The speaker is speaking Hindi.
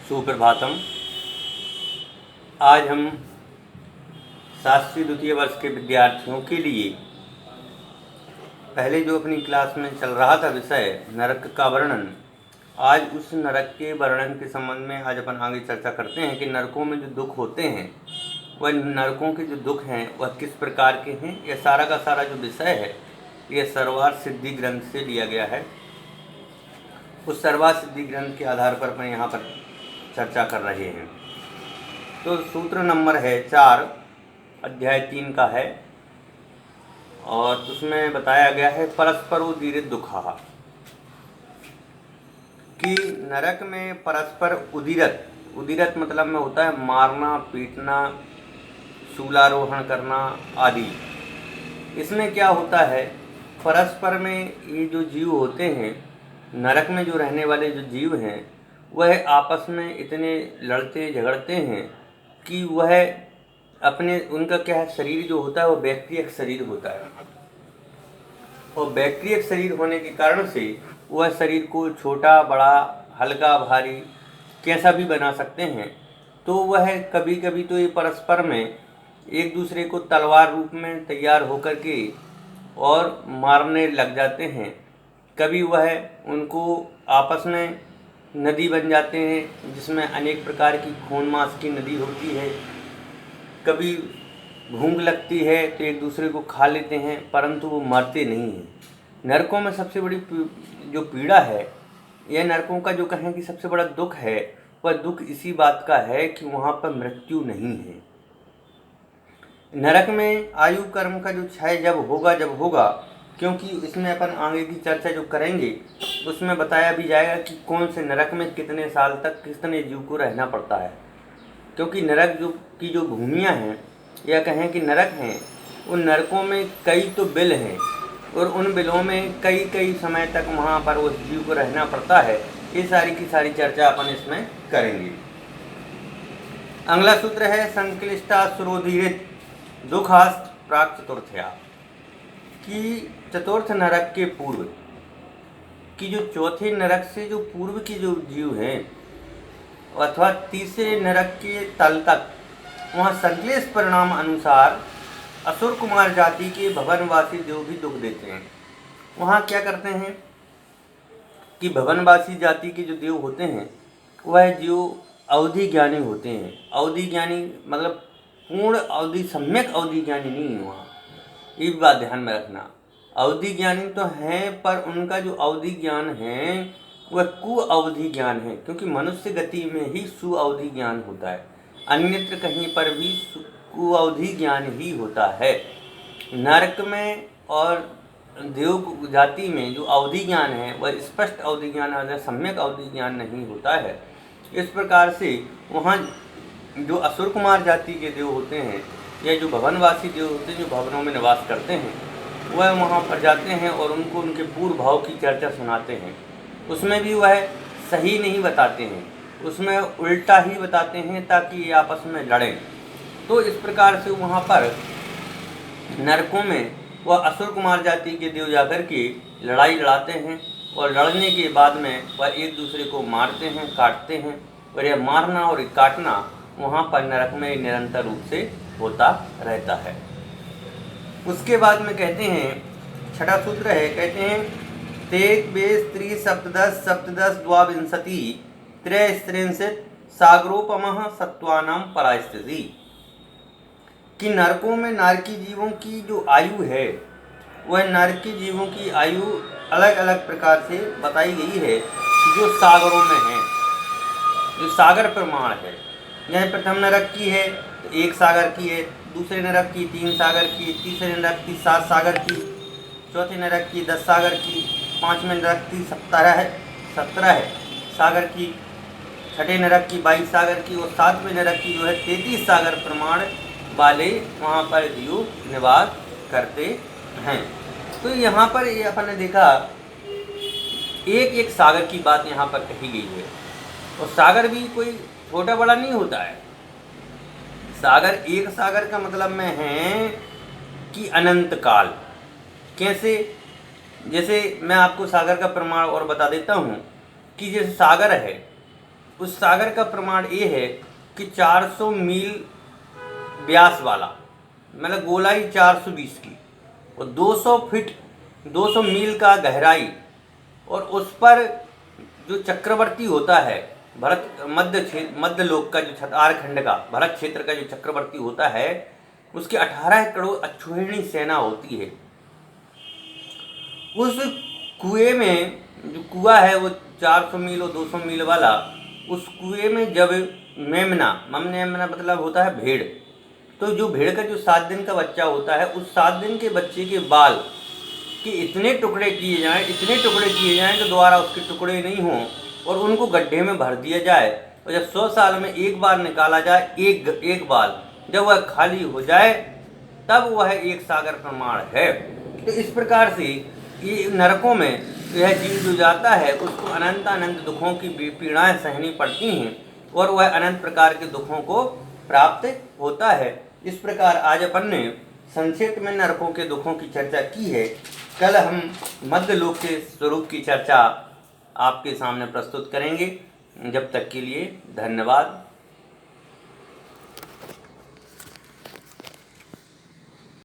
सुप्रभातम। आज हम शास्त्री द्वितीय वर्ष के विद्यार्थियों के लिए पहले जो अपनी क्लास में चल रहा था विषय नरक का वर्णन, आज उस नरक के वर्णन के संबंध में आज अपन आगे चर्चा करते हैं कि नरकों में जो दुख होते हैं वह नरकों के जो दुख हैं वह किस प्रकार के हैं। यह सारा का सारा जो विषय है यह सर्वार्थ सिद्धि ग्रंथ से लिया गया है। उस सर्वार्थ सिद्धि ग्रंथ के आधार पर अपन यहाँ पर चर्चा कर रहे हैं। तो सूत्र नंबर है 4, अध्याय 3 का है और उसमें बताया गया है परस्परोदीरित दुखा, कि नरक में परस्पर उदीरत मतलब में होता है मारना, पीटना, शूलारोहण करना आदि। इसमें क्या होता है, परस्पर में ये जो जीव होते हैं, नरक में जो रहने वाले जो जीव हैं वह आपस में इतने लड़ते झगड़ते हैं कि वह अपने उनका क्या है, शरीर जो होता है वो बैक्टीरियक शरीर होता है और बैक्टीरियक शरीर होने के कारण से वह शरीर को छोटा बड़ा हल्का भारी कैसा भी बना सकते हैं। तो वह कभी कभी तो ये परस्पर में एक दूसरे को तलवार रूप में तैयार होकर के और मारने लग जाते हैं। कभी वह उनको आपस में नदी बन जाते हैं जिसमें अनेक प्रकार की खून मांस की नदी होती है। कभी भूख लगती है तो एक दूसरे को खा लेते हैं, परंतु वो मरते नहीं हैं। नरकों में सबसे बड़ी जो पीड़ा है, यह नरकों का जो कहें कि सबसे बड़ा दुख है, वह दुख इसी बात का है कि वहाँ पर मृत्यु नहीं है। नरक में आयु कर्म का जो क्षय जब होगा, क्योंकि इसमें अपन आगे की चर्चा जो करेंगे उसमें बताया भी जाएगा कि कौन से नरक में कितने साल तक कितने जीव को रहना पड़ता है। क्योंकि नरक की जो भूमियाँ हैं या कहें कि नरक हैं, उन नरकों में कई तो बिल हैं और उन बिलों में कई समय तक वहाँ पर उस जीव को रहना पड़ता है। ये सारी की सारी चर्चा अपन इसमें करेंगे। अगला सूत्र है संक्लिष्टा सुरोधीरित दुखास्त प्राक चतुर्थया, कि चतुर्थ नरक के पूर्व की जो चौथे नरक से जो पूर्व की जो जीव हैं अथवा तीसरे नरक के तल तक, वहाँ संक्लेश परिणाम अनुसार असुर कुमार जाति के भवनवासी देव भी दुख देते हैं। वहाँ क्या करते हैं कि भवनवासी जाति के जो देव होते हैं वह जीव अवधि ज्ञानी होते हैं। अवधि ज्ञानी मतलब पूर्ण अवधि, सम्यक अवधि ज्ञानी नहीं है। वहाँ ये बात ध्यान में रखना, अवधि ज्ञानी तो हैं पर उनका जो अवधि ज्ञान है वह कुअवधि ज्ञान है, क्योंकि मनुष्य गति में ही सुअवधि ज्ञान होता है, अन्यत्र कहीं पर भी कुअवधि ज्ञान ही होता है। नरक में और देव जाति में जो अवधि ज्ञान है वह स्पष्ट अवधि ज्ञान है, सम्यक अवधि ज्ञान नहीं होता है। इस प्रकार से वहाँ जो असुर कुमार जाति के देव होते हैं या जो भवनवासी देव होते हैं, जो भवनों में निवास करते हैं, वह वहाँ पर जाते हैं और उनको उनके पूर्व भाव की चर्चा सुनाते हैं। उसमें भी वह सही नहीं बताते हैं, उसमें उल्टा ही बताते हैं ताकि ये आपस में लड़ें। तो इस प्रकार से वहाँ पर नरकों में वह असुर कुमार जाति के देव जाकर के लड़ाई लड़ाते हैं और लड़ने के बाद में वह एक दूसरे को मारते हैं, काटते हैं। और यह मारना और काटना वहाँ पर नरक में निरंतर रूप से होता रहता है। उसके बाद में कहते हैं, छठा सूत्र है, कहते हैं तेक बेस त्रि सप्तदश द्वाविंशति त्रयस्त्रिंशत् सागरोपमः सत्वानां परास्थिति, कि नरकों में नारकी जीवों की जो आयु है वह नारकी जीवों की आयु अलग अलग प्रकार से बताई गई है, जो सागरों में है, जो सागर प्रमाण है। यह प्रथम नरक की है तो 1 सागर की है, दूसरे नरक की 3 सागर की, तीसरे नरक की 7 सागर की, चौथे नरक की 10 सागर की, पाँचवें नरक की 17 सागर की, छठे नरक की 22 सागर की और सातवें नरक की जो है 33 सागर प्रमाण वाले वहाँ पर जीव निवास करते हैं। तो यहाँ पर ये अपन ने देखा एक सागर की बात यहाँ पर कही गई है और सागर भी कोई छोटा बड़ा नहीं होता है। सागर, एक सागर का मतलब में है कि अनंत काल। कैसे, जैसे मैं आपको सागर का प्रमाण और बता देता हूँ कि जैसे सागर है उस सागर का प्रमाण ये है कि 400 मील व्यास वाला, मतलब गोलाई 420 की, और 200 फीट 200 मील का गहराई, और उस पर जो चक्रवर्ती होता है भरत मध्य लोक का, जो छतार खंड का भरत क्षेत्र का जो चक्रवर्ती होता है, उसकी 18 करोड़ अक्षौहिणी सेना होती है। उस कुएं में, जो कुआं है वो 400 मील और 200 मील वाला, उस कुएं में जब मेमना मतलब होता है भेड़, तो जो भेड़ का जो 7 दिन का बच्चा होता है, उस 7 दिन के बच्चे के बाल कि इतने टुकड़े किए जाएं कि दोबारा उसके टुकड़े नहीं हों, और उनको गड्ढे में भर दिया जाए, और जब 100 साल में एक बार निकाला जाए एक बाल, जब वह खाली हो जाए तब वह एक सागर प्रमाण है। तो इस प्रकार से ये नरकों में यह जीव जो जाता है उसको अनंत दुखों की पीड़ाएं सहनी पड़ती हैं, और वह अनंत प्रकार के दुखों को प्राप्त होता है। इस प्रकार आज अपन ने संक्षिप्त में नरकों के दुखों की चर्चा की है। कल हम मध्य लोक के स्वरूप की चर्चा आपके सामने प्रस्तुत करेंगे। जब तक के लिए धन्यवाद।